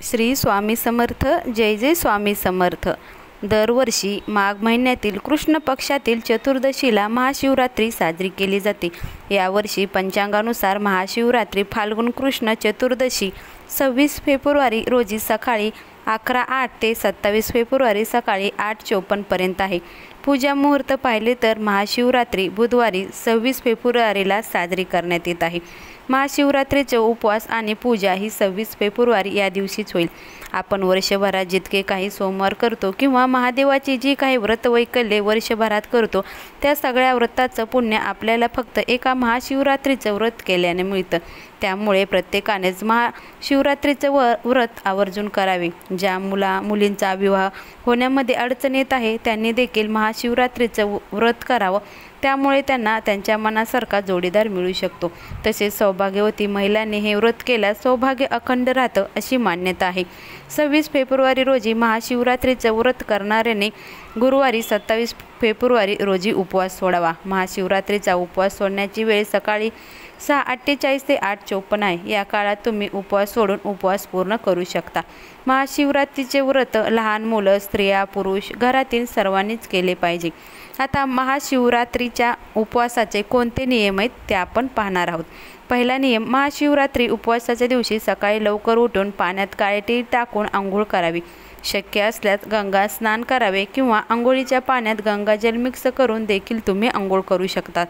श्री स्वामी समर्थ. जय जय स्वामी समर्थ. दरवर्षी माघ महिन्यातील कृष्ण पक्षातील चतुर्दशीला महाशिवरात्री साजरी केली जाते. यावर्षी पंचांगानुसार महाशिवरात्री फाल्गुन कृष्ण चतुर्दशी 26 फेब्रुवारी रोजी सकाळी 11:08 ते 27 फेब्रुवारी सकाळी 8:54 पर्यंत आहे. पूजा मुहूर्त पाहिले तर महाशिवरात्री बुधवारी 26 फेब्रुवारीला साजरी करण्यात येत आहे. महाशिवरात्रीचे उपवास आणि पूजा ही 26 फेब्रुवारी या दिवशीच होईल. आपण वर्षभरात जितके काही सोमवार करतो किंवा महादेवाची जी काही व्रत वैकल्ये वर्षभरात करतो त्या सगळ्या व्रताचं पुण्य आपल्याला फक्त एका महाशिवरात्रीचं व्रत केल्याने मिळतं. त्यामुळे प्रत्येकानेच महाशिवरात्रीचं व्रत आवर्जून करावे. ज्या मुलींचा विवाह होण्यामध्ये अडचण येत आहे त्यांनी देखील महाशिवरात्रीचं व्रत करावं. त्यामुळे त्यांना त्यांच्या मनासारखा जोडीदार मिळू शकतो. तसेच सौभाग्यवती महिलांनी हे व्रत केल्यास सौभाग्य अखंड राहतं अशी मान्यता आहे. 26 फेब्रुवारी रोजी महाशिवरात्रीचं व्रत करणाऱ्यांनी गुरुवारी 27 फेब्रुवारी रोजी उपवास सोडावा. महाशिवरात्रीचा उपवास सोडण्याची वेळ सकाळी 6:48 ते 8:54 आहे. या काळात तुम्ही उपवास सोडून उपवास पूर्ण करू शकता. महाशिवरात्रीचे व्रत लहान मुलं, स्त्रिया, पुरुष घरातील सर्वांनीच केले पाहिजे. आता महाशिवरात्रीच्या उपवासाचे कोणते नियम आहेत ते आपण पाहणार आहोत. पहिला नियम, महाशिवरात्री उपवासाच्या दिवशी सकाळी लवकर उठून पाण्यात काळे तीळ टाकून आंघोळ करावी. शक्य असल्यास गंगा स्नान करावे किंवा आंघोळीच्या पाण्यात गंगाजल मिक्स करून देखील तुम्ही आंघोळ करू शकता.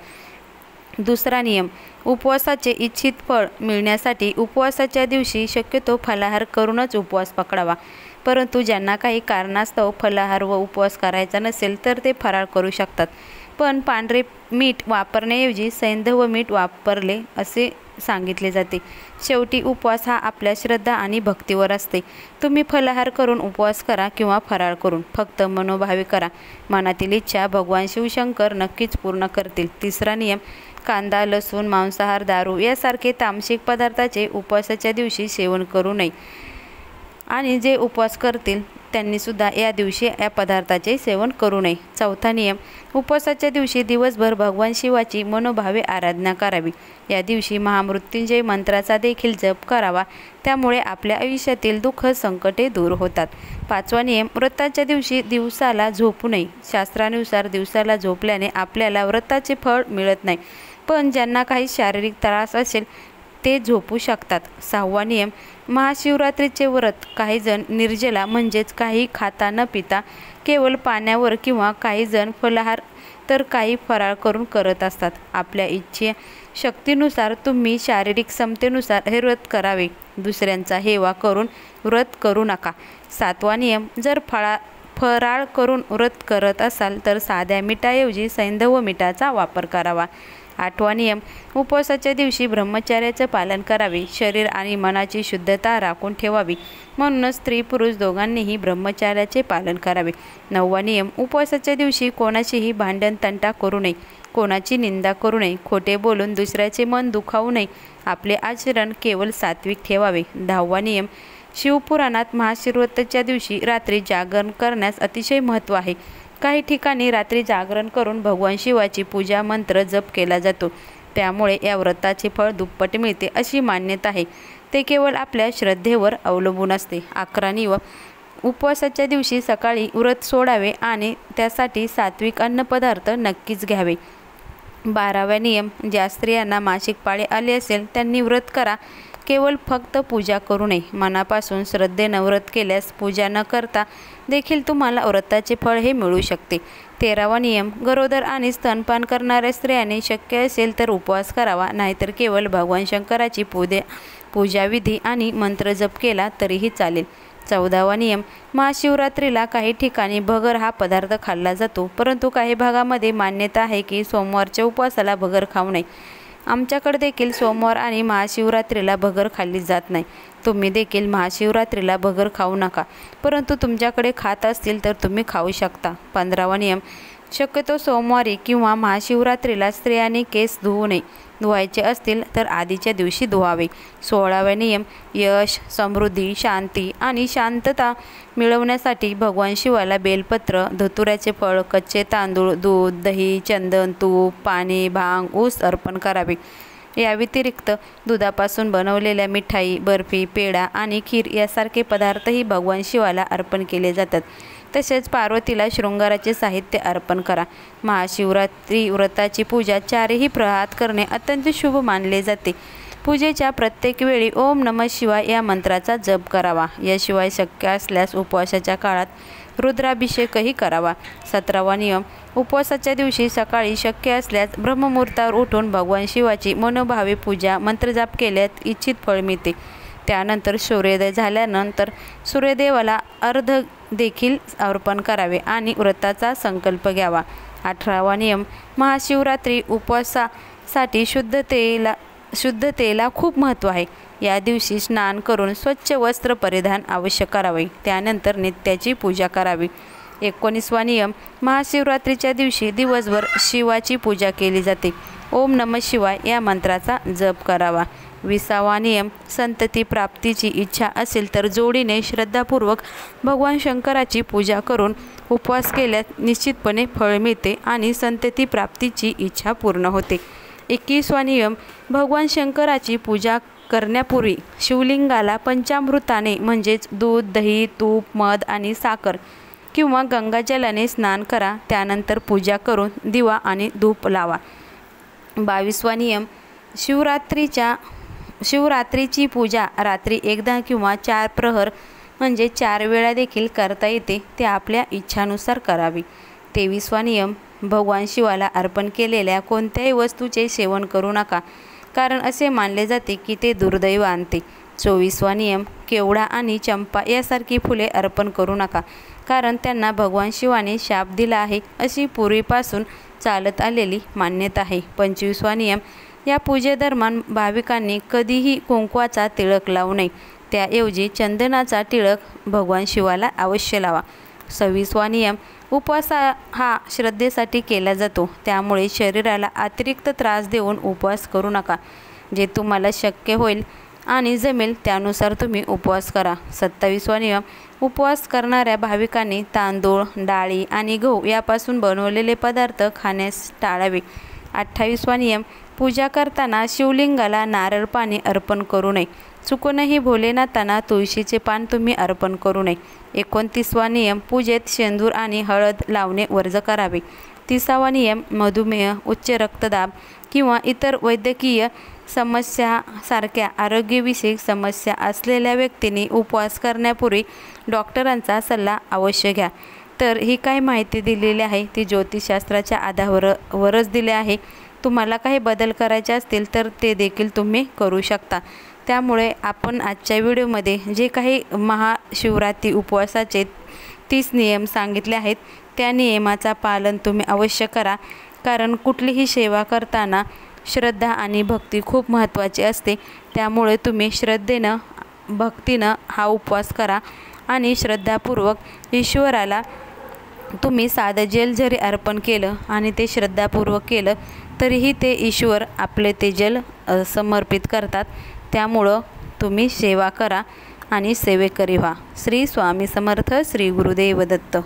दुसरा नियम, उपवासाचे इच्छित फळ मिळण्यासाठी उपवासाच्या दिवशी शक्यतो फलाहार करूनच उपवास पकडावा. परंतु ज्यांना काही कारणास्तव फलाहार व उपवास करायचा नसेल तर ते फराळ करू शकतात. पण पांढरे मीठ वापरण्याऐवजी सैंधव मीठ वापरले असे सांगितले जाते. शेवटी उपवास हा आपल्या श्रद्धा आणि भक्तीवर असते. तुम्ही फलाहार करून उपवास करा किंवा फराळ करून, फक्त मनोभावे करा. मनातील इच्छा भगवान शिवशंकर नक्कीच पूर्ण करतील. तिसरा नियम, कांदा, लसूण, मांसाहार, दारू यासारखे तामसिक पदार्थाचे उपवासाच्या दिवशी सेवन करू नये आणि जे उपवास करतील त्यांनीसुद्धा या दिवशी या पदार्थाचे सेवन करू नये. चौथा नियम, उपवासाच्या दिवशी दिवसभर भगवान शिवाची मनोभावे आराधना करावी. या दिवशी महामृत्युंजय मंत्राचा देखील जप करावा. त्यामुळे आपल्या आयुष्यातील दुःख संकटे दूर होतात. पाचवा नियम, व्रताच्या दिवशी दिवसाला झोपू नये. शास्त्रानुसार दिवसाला झोपल्याने आपल्याला व्रताचे फळ मिळत नाही. पण ज्यांना काही शारीरिक त्रास असेल ते झोपू शकतात. सहावा नियम, महाशिवरात्रीचे व्रत काही जण निर्जला म्हणजेच काही खाता न पिता केवळ पाण्यावर किंवा काही जण फलाहार तर काही फराळ करून करत असतात. आपल्या इच्छे शक्तीनुसार तुम्ही शारीरिक क्षमतेनुसार हे व्रत करावे. दुसऱ्यांचा हेवा करून व्रत करू नका. सातवा नियम, जर फराळ करून व्रत करत असाल तर साध्या मिठाऐवजी सैंधव मिठाचा वापर करावा. आठवा नियम, उपवासाच्या दिवशी ब्रह्मचर्याचं पालन करावे. शरीर आणि मनाची शुद्धता राखून ठेवावी. म्हणूनच स्त्री पुरुष दोघांनीही ब्रह्मचर्याचे पालन करावे. नववा नियम, उपवासाच्या दिवशी कोणाशीही भांडण तंटा करू नये. कोणाची निंदा करू नये. खोटे बोलून दुसऱ्याचे मन दुखावू नये. आपले आचरण केवळ सात्विक ठेवावे. 10वा नियम, शिवपुराणात महाशिवरात्रीच्या दिवशी रात्री जागरण करण्यास अतिशय महत्त्व आहे. काही ठिकाणी रात्री जागरण करून भगवान शिवाची पूजा मंत्र जप केला जातो. त्यामुळे या व्रताचे फळ दुप्पट मिळते अशी मान्यता आहे. ते केवळ आपल्या श्रद्धेवर अवलंबून असते. 11 नियम, उपवासाच्या दिवशी सकाळी व्रत सोडावे आणि त्यासाठी सात्विक अन्नपदार्थ नक्कीच घ्यावे. 12वा नियम, ज्या स्त्रियांना मासिक पाळी आले असेल त्यांनी व्रत करा. केवळ फक्त पूजा करू नये. मनापासून श्रद्धेनं व्रत केल्यास पूजा न करता देखील तुम्हाला व्रताचे फळ हे मिळू शकते. 13वा नियम, गरोदर आणि स्तनपान करणाऱ्या स्त्रियांनी शक्य असेल तर उपवास करावा. नाहीतर केवळ भगवान शंकराची पूजाविधी आणि मंत्र जप केला तरीही चालेल. 14वा नियम, महाशिवरात्रीला काही ठिकाणी भगर हा पदार्थ खाल्ला जातो. परंतु काही भागामध्ये मान्यता आहे की सोमवारच्या उपवासाला भगर खाऊ नये. आमच्याकडे देखील सोमवार आणि महाशिवरात्रीला भगर खाल्ली जात नाही. तुम्ही देखील महाशिवरात्रीला भगर खाऊ नका. परंतु तुमच्याकडे खात असतील तर तुम्ही खाऊ शकता. 15वा नियम, शक्यतो सोमवारी किंवा महाशिवरात्रीला स्त्रियांनी केस धुवू नये. धुवायचे असतील तर आधीच्या दिवशी धुवावे. 16वा नियम, यश, समृद्धी, शांती आणि शांतता मिळवण्यासाठी भगवान शिवाला बेलपत्र, धतुऱ्याचे फळ, कच्चे तांदूळ, दूध, दही, चंदन, तूप, पाणी, भांग, ऊस अर्पण करावे. या व्यतिरिक्त दुधापासून बनवलेल्या मिठाई, बर्फी, पेढा आणि खीर यासारखे पदार्थही भगवान शिवाला अर्पण केले जातात। तसेच पार्वतीला शृंगाराचे साहित्य अर्पण करा। महाशिवरात्री व्रताची पूजा 4ही प्रहरात करणे अत्यंत शुभ मानले जाते। पूजेच्या प्रत्येक वेळी ओम नमः शिवाय या मंत्राचा जप करावा। याशिवाय शक्य असल्यास उपवासाच्या काळात रुद्राभिषेकही करावा। 17वा नियम, उपवासाच्या दिवशी सकाळी शक्य असल्यास ब्रह्ममुहूर्तावर उठून भगवान शिवाची मनोभावे पूजा मंत्रजाप केल्यास इच्छित फळ मिळते। त्यानंतर सूर्योदय झाल्यानंतर सूर्यदेवाला अर्घ देखील अर्पण करावे आणि व्रताचा संकल्प घ्यावा। 18वा नियम, महाशिवरात्री उपवासासाठी शुद्धतेला खूप महत्त्व आहे। या दिवशी स्नान करून स्वच्छ वस्त्र परिधान अवश्य करावे। त्यानंतर नित्याची पूजा करावी। 19वा नियम, महाशिवरात्रीच्या दिवशी दिवसभर शिवाची पूजा केली जाते। ओम नमः शिवाय या मंत्राचा जप करावा। 20वा नियम, संतती प्राप्तीची इच्छा असेल तर जोडीने श्रद्धापूर्वक भगवान शंकराची पूजा करून उपवास केल्यास निश्चितपणे फळ मिळते आणि संतती प्राप्तीची इच्छा पूर्ण होते। 21वा नियम, भगवान शंकराची पूजा करण्यापूर्वी शिवलिंगाला पंचामृताने म्हणजेच दूध, दही, तूप, मध आणि साखर किंवा गंगाजलाने स्नान करा। त्यानंतर पूजा करून दिवा आणि धूप लावा। 22वा नियम, शिवरात्रीची पूजा रात्री एकदा किंवा 4 प्रहर म्हणजे 4 वेळा देखील करता येते। ते आपल्या इच्छानुसार करावी। 23वा नियम, भगवान शिवाला अर्पण केलेल्या कोणत्याही वस्तूचे सेवन करू नका, कारण असे मानले जाते की ते दुर्दैव आणते। 24वा नियम, केवडा आणि चंपा यासारखी फुले अर्पण करू नका, कारण त्यांना भगवान शिवाने शाप दिला आहे अशी पूर्वीपासून चालत आलेली मान्यता आहे। 25वा नियम, या पूजेदरम्यान भाविकांनी कधीही कुंकवाचा तिळक लावू नये, त्याऐवजी चंदनाचा टिळक भगवान शिवाला अवश्य लावा। 26वा नियम, उपवास हा श्रद्धेसाठी केला जातो, त्यामुळे शरीराला अतिरिक्त त्रास देऊन उपवास करू नका। जे तुम्हाला शक्य होईल आणि जमेल त्यानुसार तुम्ही उपवास करा। 27वा नियम, उपवास करणाऱ्या भाविकांनी तांदूळ, डाळी आणि गहू यापासून बनवलेले पदार्थ खाण्यास टाळावे। 28वा नियम, पूजा करताना शिवलिंगाला नारळ पाणी अर्पण करू नये। चुकूनही भोलेनाथांना तुळशीचे पान तुम्ही अर्पण करू नये। 29वा नियम, पूजेत शेंदूर आणि हळद लावणे वर्ज करावे। 30वा नियम, मधुमेह, उच्च रक्तदाब किंवा इतर वैद्यकीय समस्यासारख्या आरोग्यविषयक समस्या असलेल्या व्यक्तींनी उपवास करण्यापूर्वी डॉक्टरांचा सल्ला अवश्य घ्या। तर ही काही माहिती दिलेली आहे ती ज्योतिषशास्त्राच्या आधारावरच दिली आहे। तुम्हाला काही बदल करायचे असतील तर ते देखील तुम्ही करू शकता। त्यामुळे आपण आजच्या व्हिडिओमध्ये जे काही महाशिवरात्री उपवासाचे 30 नियम सांगितले आहेत त्या नियमाचा पालन तुम्ही अवश्य करा, कारण कुठलीही सेवा करताना श्रद्धा आणि भक्ती खूप महत्त्वाची असते। त्यामुळे तुम्ही श्रद्धेनं, भक्तीनं हा उपवास करा आणि श्रद्धापूर्वक ईश्वराला तुम्ही साधं जल जरी अर्पण केलं आणि ते श्रद्धापूर्वक केलं तरीही ते ईश्वर आपले ते जल समर्पित करतात। त्यामुळं तुम्ही सेवा करा आणि सेवेकरी व्हा। श्री स्वामी समर्थ, श्री गुरुदेव दत्त।